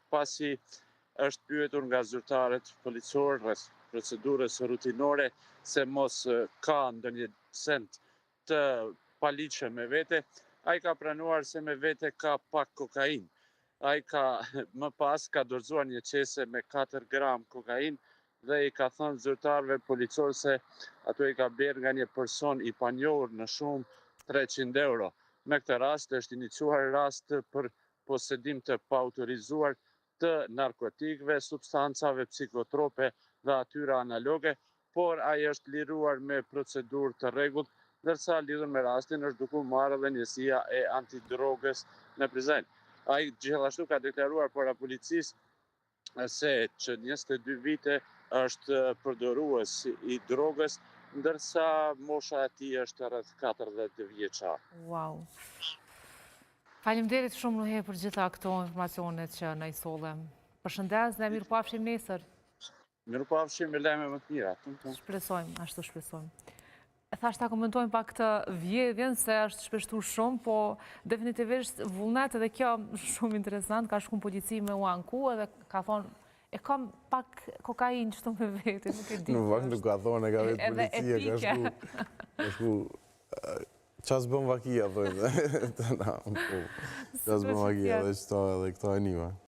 pasi është pyetur nga zyrtarët policorë rreth procedurës rutinore se mos ka ndonjë cent të paligjshëm me vete, ai ka pranuar se me vete ka pak kokainë. Ai më pas ka dorëzuar një qese me 4 gram kokainë dhe i ka thënë zyrtarëve policor se ato i ka blerë nga një person i panjohur në shumë 300 euro. Me këtë rast është iniciuar rast për posedim të paautorizuar të narkotikëve, substancave psikotrope dhe atyra analoge, por ai është liruar me procedurë të rregullt, ndërsa lidhur me rastin është duke marrë dhe njësia e antidrogës në Prizren. Ai gjithashtu ka deklaruar para policisë se që 22 vite është përdorues i drogës, ndërsa mosha e tij është rreth 40 vjeçar. Wow. Faleminderit shumë Nuhe për gjitha këto informacionet që na i solle. Përshëndes dhe mirupafshim nesër. Mirupafshim me lajme më të mira. Shpresojmë, ashtu shpresojmë. Thashtë ta komentojmë pak të vjedhjen, se është shpeshtu shumë, po definitivisht vullnet edhe kjo shumë interesant, ka shku në polici me u anku edhe ka thonë, e kam pak kokainë qëto me vete, nuk e di. Në vakt nuk ka thonë, e ka vetë policia, ka shku, qas bëm vakia, thojnë, qas bëm vakia dhe qëto edhe këto e njëma.